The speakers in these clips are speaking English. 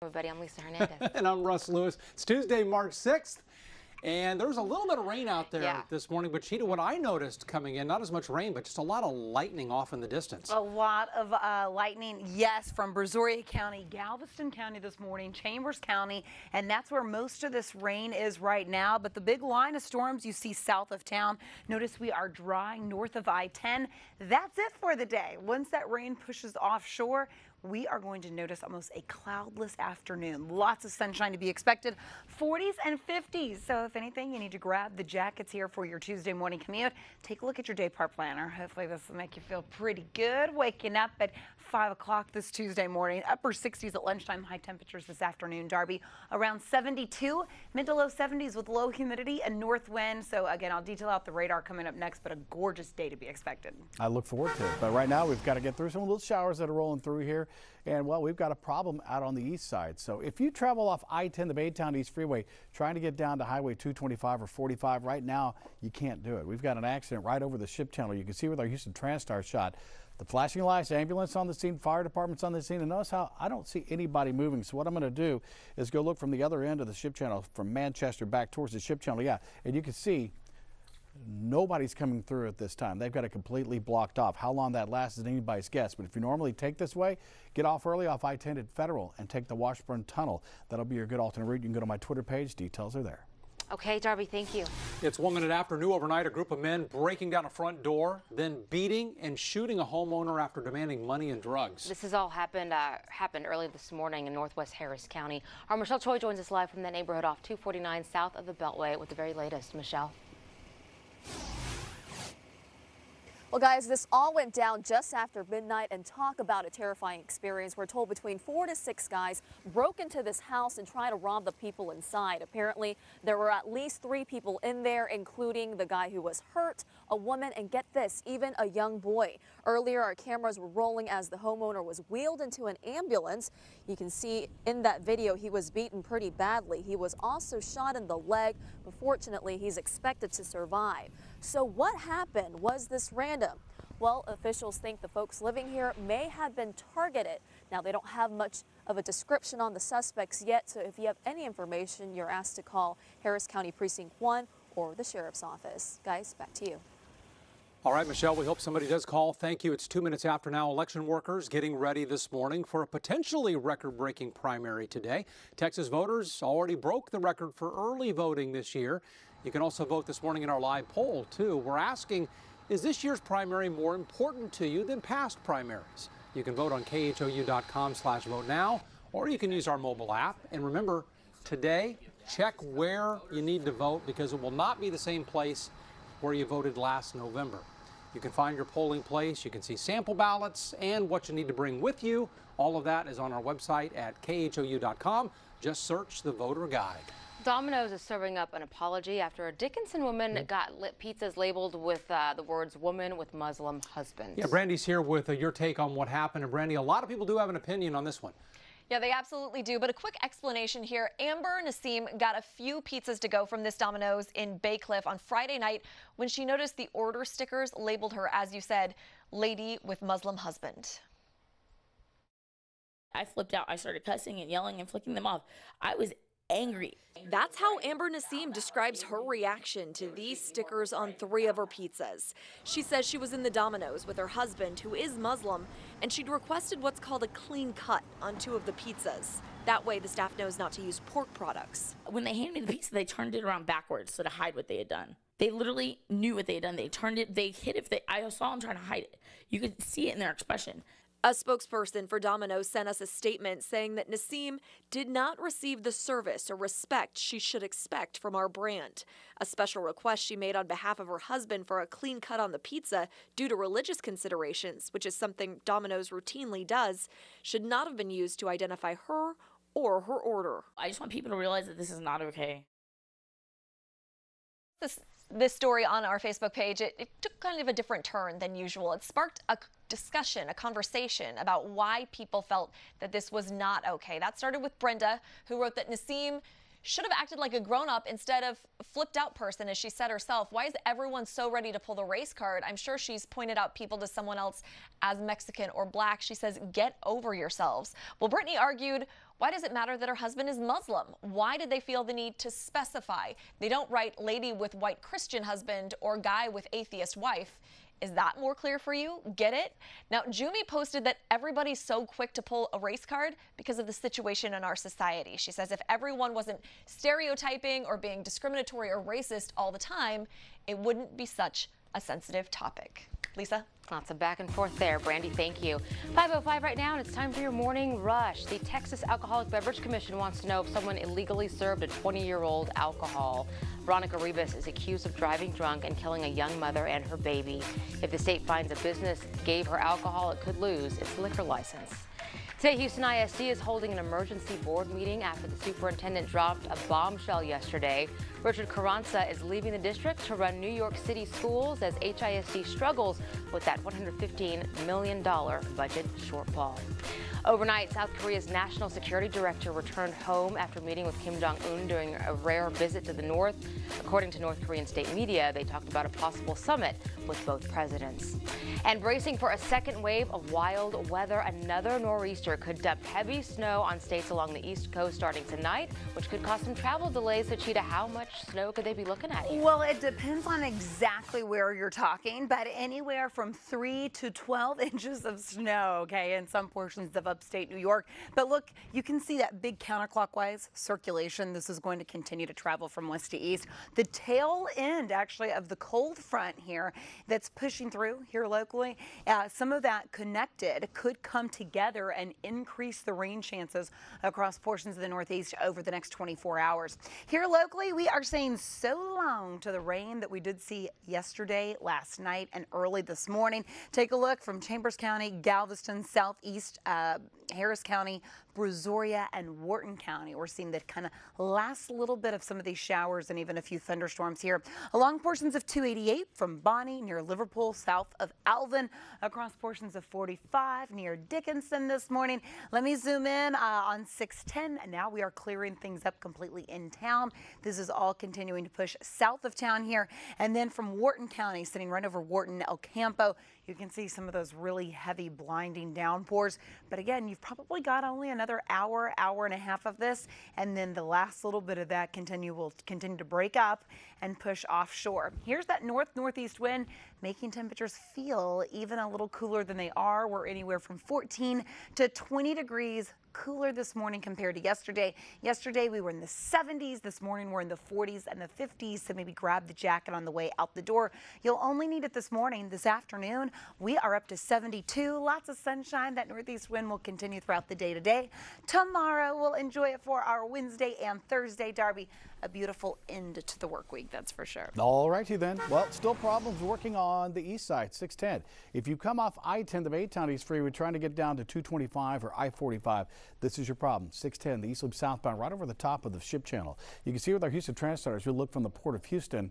everybody. I'm Lisa Hernandez. And I'm Russ Lewis. It's Tuesday, March 6th. And there was a little bit of rain out there this morning, but Cheetah, what I noticed coming in, not as much rain, but just a lot of lightning off in the distance. A lot of lightning, yes, from Brazoria County, Galveston County this morning, Chambers County, and that's where most of this rain is right now. But the big line of storms you see south of town, notice we are dry north of I-10. That's it for the day. Once that rain pushes offshore, we are going to notice almost a cloudless afternoon. Lots of sunshine to be expected, 40s and 50s. So if anything, you need to grab the jackets here for your Tuesday morning commute. Take a look at your day part planner. Hopefully this will make you feel pretty good waking up at 5 o'clock this Tuesday morning. Upper 60s at lunchtime, high temperatures this afternoon. Darby around 72, mid to low 70s with low humidity and north wind. So again, I'll detail out the radar coming up next, but a gorgeous day to be expected. I look forward to it. But right now we've got to get through some of those showers that are rolling through here. And, well, we've got a problem out on the east side. So if you travel off I-10, the Baytown East Freeway, trying to get down to Highway 225 or 45, right now you can't do it. We've got an accident right over the ship channel. You can see with our Houston TranStar shot. The flashing lights, ambulance on the scene, fire department's on the scene, and notice how I don't see anybody moving. So what I'm going to do is go look from the other end of the ship channel, from Manchester back towards the ship channel. Yeah, and you can see nobody's coming through at this time. They've got it completely blocked off. How long that lasts is anybody's guess. But if you normally take this way, get off early off I-10 at Federal and take the Washburn Tunnel. That'll be your good alternate route. You can go to my Twitter page. Details are there. Okay, Darby, thank you. It's 1 minute after noon overnight. A group of men breaking down a front door, then beating and shooting a homeowner after demanding money and drugs. This has all happened early this morning in northwest Harris County. Our Michelle Choi joins us live from that neighborhood off 249 south of the Beltway with the very latest. Michelle. Well, guys, this all went down just after midnight, and talk about a terrifying experience. We're told between 4 to 6 guys broke into this house and tried to rob the people inside. Apparently, there were at least 3 people in there, including the guy who was hurt, a woman, and get this, even a young boy. Earlier, our cameras were rolling as the homeowner was wheeled into an ambulance. You can see in that video he was beaten pretty badly. He was also shot in the leg, but fortunately, he's expected to survive. So what happened? Was this random? Well, officials think the folks living here may have been targeted. Now, they don't have much of a description on the suspects yet, so if you have any information, you're asked to call Harris County Precinct 1 or the Sheriff's Office. Guys, back to you. All right, Michelle, we hope somebody does call. Thank you. It's 2 minutes after now. Election workers getting ready this morning for a potentially record-breaking primary today. Texas voters already broke the record for early voting this year. You can also vote this morning in our live poll, too. We're asking, is this year's primary more important to you than past primaries? You can vote on KHOU.com/vote now, or you can use our mobile app. And remember, today, check where you need to vote, because it will not be the same place where you voted last November. You can find your polling place, you can see sample ballots, and what you need to bring with you. All of that is on our website at KHOU.com. Just search the voter guide. Domino's is serving up an apology after a Dickinson woman got pizzas labeled with the words "woman with Muslim husband." Yeah, Brandy's here with your take on what happened. And Brandy, a lot of people do have an opinion on this one. Yeah, they absolutely do. But a quick explanation here. Amber Nassim got a few pizzas to go from this Domino's in Bay Cliff on Friday night when she noticed the order stickers labeled her, as you said, lady with Muslim husband. I flipped out. I started cussing and yelling and flicking them off. I was angry. That's how Amber Nassim describes her reaction to these stickers on 3 of her pizzas. She says she was in the Domino's with her husband, who is Muslim, and she'd requested what's called a clean cut on 2 of the pizzas. That way the staff knows not to use pork products. When they handed me the pizza, they turned it around backwards so to hide what they had done. They literally knew what they had done. They turned it, they hid it. I saw them trying to hide it. You could see it in their expression. A spokesperson for Domino's sent us a statement saying that Nassim did not receive the service or respect she should expect from our brand. A special request she made on behalf of her husband for a clean cut on the pizza due to religious considerations, which is something Domino's routinely does, should not have been used to identify her or her order. I just want people to realize that this is not okay. This story on our Facebook page, it took kind of a different turn than usual. It sparked a discussion, a conversation about why people felt that this was not okay. That started with Brenda, who wrote that Nassim should have acted like a grown-up instead of flipped out person, as she said herself. Why is everyone so ready to pull the race card? I'm sure she's pointed out people to someone else as Mexican or black. She says, get over yourselves. Well, Brittany argued, Why does it matter that her husband is Muslim? Why did they feel the need to specify? They don't write lady with white Christian husband or guy with atheist wife. Is that more clear for you? Get it? Now, Jumi posted that everybody's so quick to pull a race card because of the situation in our society. She says if everyone wasn't stereotyping or being discriminatory or racist all the time, it wouldn't be such a sensitive topic. Lisa? Lots of back and forth there. Brandy, thank you. 5:05 right now, and it's time for your morning rush. The Texas Alcoholic Beverage Commission wants to know if someone illegally served a 20-year-old alcohol. Veronica Ribas is accused of driving drunk and killing a young mother and her baby. If the state finds a business gave her alcohol, it could lose its liquor license. Today, Houston ISD is holding an emergency board meeting after the superintendent dropped a bombshell yesterday. Richard Carranza is leaving the district to run New York City schools as HISD struggles with that $115 million budget shortfall. Overnight, South Korea's national security director returned home after meeting with Kim Jong-un during a rare visit to the north. According to North Korean state media, they talked about a possible summit with both presidents. And bracing for a second wave of wild weather, another nor'easter could dump heavy snow on states along the East Coast starting tonight, which could cause some travel delays. So, Cheetah, how much snow could they be looking at here? Well, it depends on exactly where you're talking, but anywhere from 3 to 12 inches of snow, okay, in some portions of upstate New York. But look, you can see that big counterclockwise circulation. This is going to continue to travel from west to east. The tail end, actually, of the cold front here that's pushing through here locally, some of that connected could come together and increase the rain chances across portions of the Northeast over the next 24 hours. Here locally, we are saying so long to the rain that we did see yesterday, last night, and early this morning. Take a look from Chambers County, Galveston, southeast, Harris County, Brazoria, and Wharton County. We're seeing that kind of last little bit of some of these showers and even a few thunderstorms here along portions of 288 from Bonnie near Liverpool, south of Alvin, across portions of 45 near Dickinson this morning. Let me zoom in on 610. And now we are clearing things up completely in town. This is all continuing to push south of town here. And then from Wharton County, sitting right over Wharton, El Campo, you can see some of those really heavy blinding downpours. But again, you've probably got only another hour and a half of this. And then the last little bit of that will continue to break up and push offshore. Here's that north-northeast wind making temperatures feel even a little cooler than they are. We're anywhere from 14 to 20 degrees cooler this morning compared to yesterday. Yesterday we were in the 70s. This morning we're in the 40s and the 50s, so maybe grab the jacket on the way out the door. You'll only need it this morning. This afternoon we are up to 72. Lots of sunshine. That northeast wind will continue throughout the day today. Tomorrow we'll enjoy it for our Wednesday and Thursday, Darby. A beautiful end to the work week, that's for sure. All righty then. Well, still problems working on the east side, 610. If you come off I-10, the Baytown East Freeway, trying to get down to 225 or I-45, this is your problem. 610, the east loop southbound, right over the top of the ship channel. You can see with our Houston Transstar, as we look from the Port of Houston,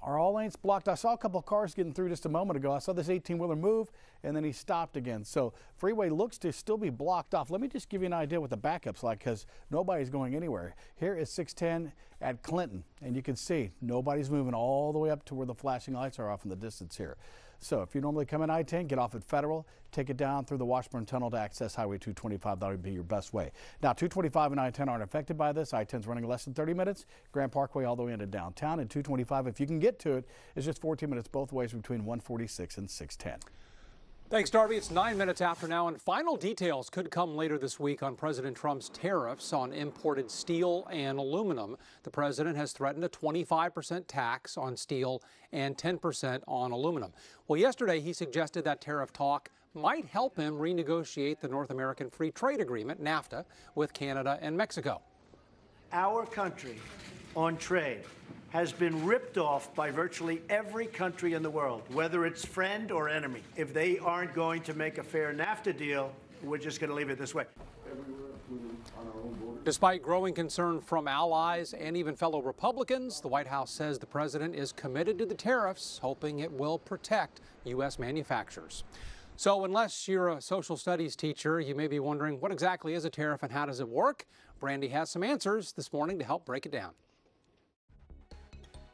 are all lanes blocked? I saw a couple of cars getting through just a moment ago. I saw this 18-wheeler move, and then he stopped again. So freeway looks to still be blocked off. Let me just give you an idea what the backup's like, because nobody's going anywhere. Here is 610 at Clinton, and you can see nobody's moving all the way up to where the flashing lights are off in the distance here. So if you normally come in I-10, get off at Federal, take it down through the Washburn Tunnel to access Highway 225. That would be your best way. Now, 225 and I-10 aren't affected by this. I-10's running less than 30 minutes. Grand Parkway all the way into downtown. And 225, if you can get to it, is just 14 minutes both ways between 146 and 610. Thanks, Darby. It's 9 minutes after now, and final details could come later this week on President Trump's tariffs on imported steel and aluminum. The president has threatened a 25% tax on steel and 10% on aluminum. Well, yesterday he suggested that tariff talk might help him renegotiate the North American Free Trade Agreement, NAFTA, with Canada and Mexico. Our country on trade has been ripped off by virtually every country in the world, whether it's friend or enemy. If they aren't going to make a fair NAFTA deal, we're just going to leave it this way. Despite growing concern from allies and even fellow Republicans, the White House says the president is committed to the tariffs, hoping it will protect U.S. manufacturers. So unless you're a social studies teacher, you may be wondering what exactly is a tariff and how does it work? Brandy has some answers this morning to help break it down.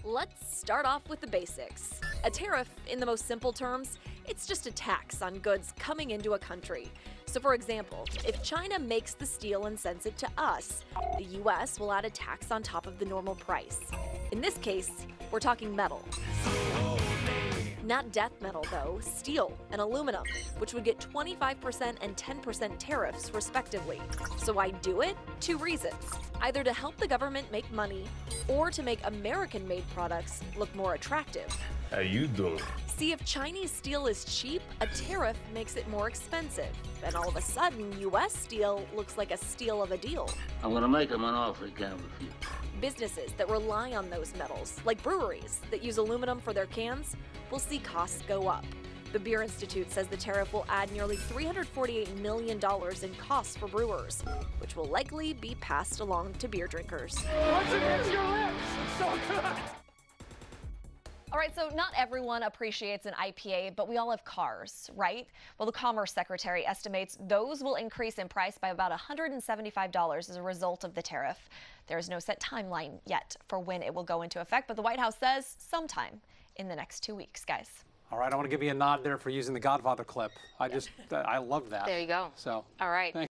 Let's start off with the basics. A tariff, in the most simple terms, It's just a tax on goods coming into a country. So for example, if China makes the steel and sends it to us, the U.S. will add a tax on top of the normal price. In this case, we're talking metal. Not death metal though, steel and aluminum, which would get 25% and 10% tariffs respectively. So why do it? 2 reasons. Either to help the government make money or to make American-made products look more attractive. How you doing? See, if Chinese steel is cheap, a tariff makes it more expensive. Then all of a sudden, U.S. steel looks like a steal of a deal. I'm gonna make him an offer he can't refuse. Businesses that rely on those metals, like breweries that use aluminum for their cans, will see costs go up. The Beer Institute says the tariff will add nearly $348 million in costs for brewers, which will likely be passed along to beer drinkers. What's against your lips? It's so good. All right, so not everyone appreciates an IPA, but we all have cars, right? Well, the Commerce Secretary estimates those will increase in price by about $175 as a result of the tariff. There is no set timeline yet for when it will go into effect, but the White House says sometime in the next 2 weeks, guys. All right, I want to give you a nod there for using the Godfather clip. I love that. There you go. So, all right. thank